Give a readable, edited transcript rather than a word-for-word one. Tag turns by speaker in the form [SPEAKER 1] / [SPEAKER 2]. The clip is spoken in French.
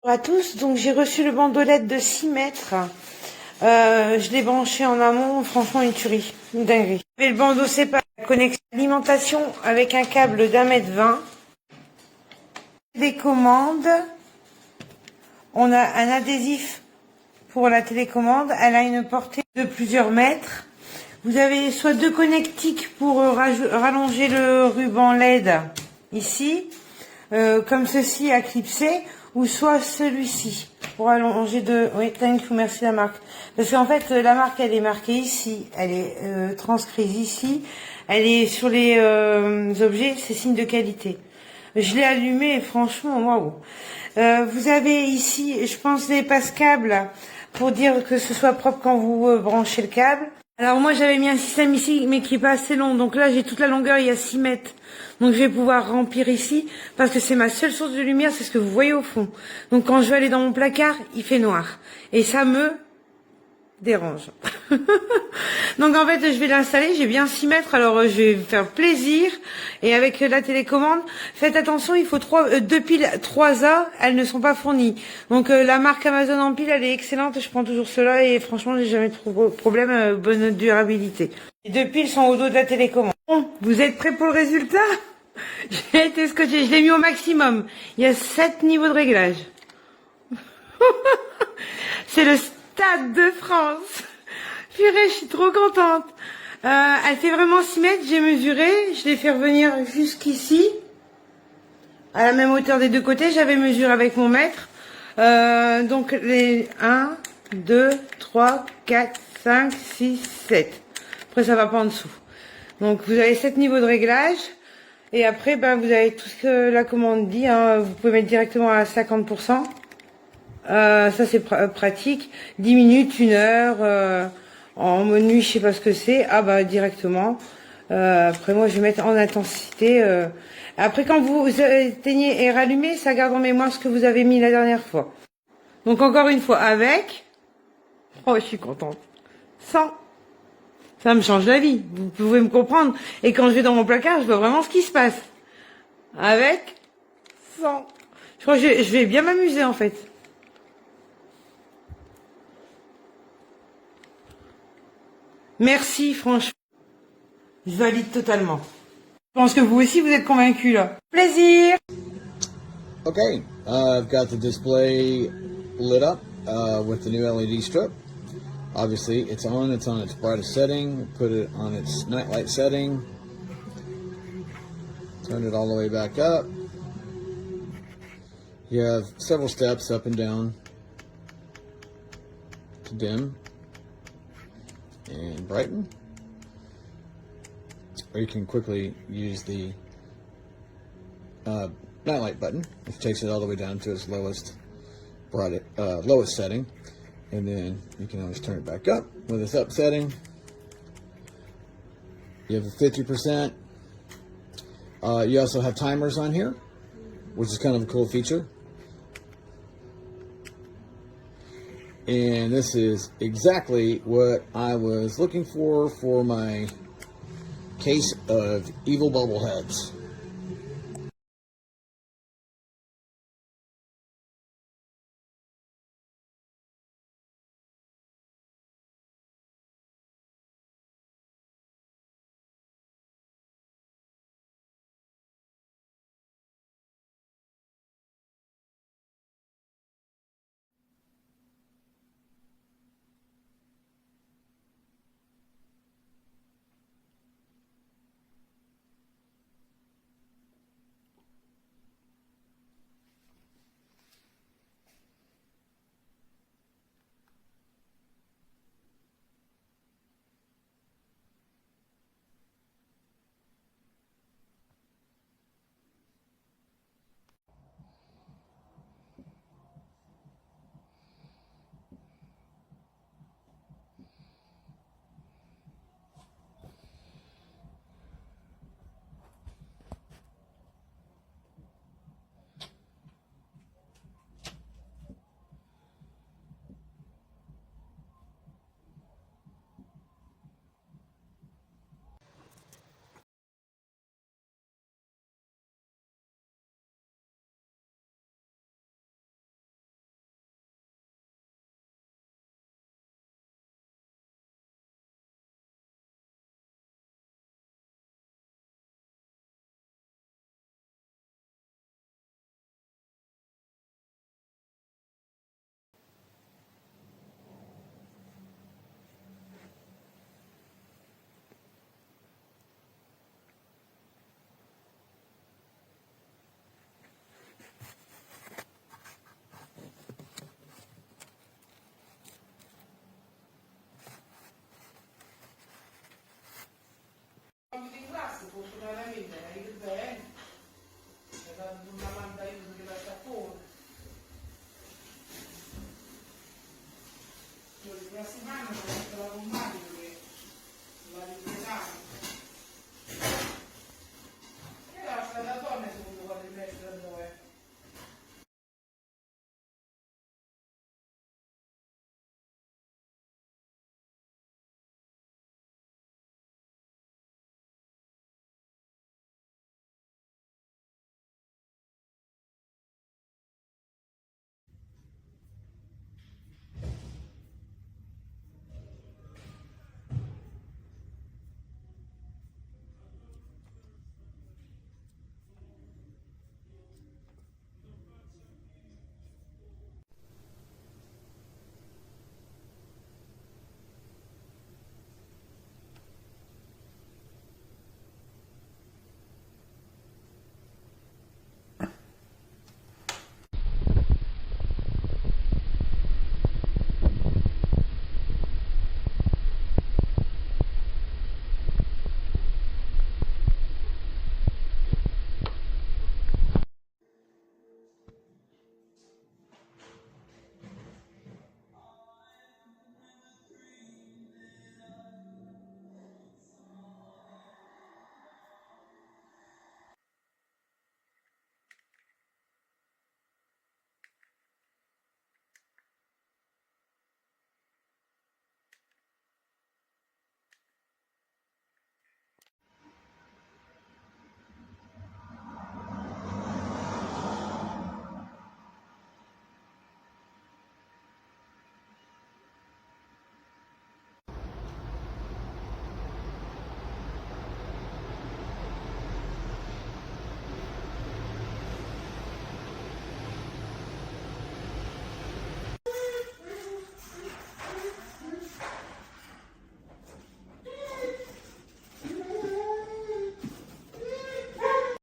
[SPEAKER 1] Bonjour à tous, donc j'ai reçu le bandeau LED de 6 mètres. Je l'ai branché en amont, franchement une tuerie, une dinguerie. Et le bandeau sépare la connexion alimentation avec un câble d'1,20 m. Télécommande, on a un adhésif pour la télécommande, elle a une portée de plusieurs mètres. Vous avez soit deux connectiques pour rallonger le ruban LED ici, comme ceci à clipser, ou soit celui-ci pour allonger de... Oui, thank you, merci la marque. Parce qu'en fait, la marque, elle est marquée ici, elle est transcrite ici, elle est sur les objets, c'est signe de qualité. Je l'ai allumé et franchement, waouh. Vous avez ici, je pense, des passe-câbles pour dire que ce soit propre quand vous branchez le câble. Alors moi j'avais mis un système ici mais qui est pas assez long, donc là j'ai toute la longueur, il y a 6 mètres, donc je vais pouvoir remplir ici parce que c'est ma seule source de lumière, c'est ce que vous voyez au fond. Donc quand je vais aller dans mon placard, il fait noir et ça me dérange. Donc en fait je vais l'installer, j'ai bien 6 mètres, alors je vais faire plaisir. Et avec la télécommande, faites attention, il faut deux piles 3A, elles ne sont pas fournies. Donc la marque Amazon en pile, elle est excellente, je prends toujours cela et franchement j'ai jamais de problème, bonne durabilité. Les deux piles sont au dos de la télécommande. Bon, vous êtes prêts pour le résultat? J'ai été scotché, je l'ai mis au maximum. Il y a 7 niveaux de réglage. C'est le Stade de France. Purée, je suis trop contente. Elle fait vraiment 6 mètres, j'ai mesuré, je l'ai fait revenir jusqu'ici, à la même hauteur des deux côtés, j'avais mesuré avec mon mètre. Donc les 1, 2, 3, 4, 5, 6, 7. Après ça va pas en dessous. Donc vous avez 7 niveaux de réglage. Et après, ben, vous avez tout ce que la commande dit, hein. Vous pouvez mettre directement à 50%. Ça c'est pratique. 10 minutes, 1 heure, en mode nuit, je sais pas ce que c'est. Ah bah directement. Après moi je vais mettre en intensité. Après quand vous éteignez et rallumez, ça garde en mémoire ce que vous avez mis la dernière fois. Donc encore une fois avec. Oh je suis contente. Sans. Ça me change la vie. Vous pouvez me comprendre. Et quand je vais dans mon placard, je vois vraiment ce qui se passe. Avec. Sans. Je crois que je vais bien m'amuser en fait. Merci, franchement. Je valide totalement. Je pense que vous aussi, vous êtes convaincus, là. Plaisir!
[SPEAKER 2] Okay, I've got the display lit up with the new LED strip. Obviously, it's on its brightest setting. Put it on its nightlight setting. Turn it all the way back up. You have several steps up and down to dim and brighten. Or you can quickly use the nightlight button, which takes it all the way down to its lowest setting, and then you can always turn it back up with its up setting. You have a 50%. You also have timers on here, which is kind of a cool feature. And this is exactly what I was looking for my case of evil bubbleheads.
[SPEAKER 1] Davide, hai il bene. E la mamma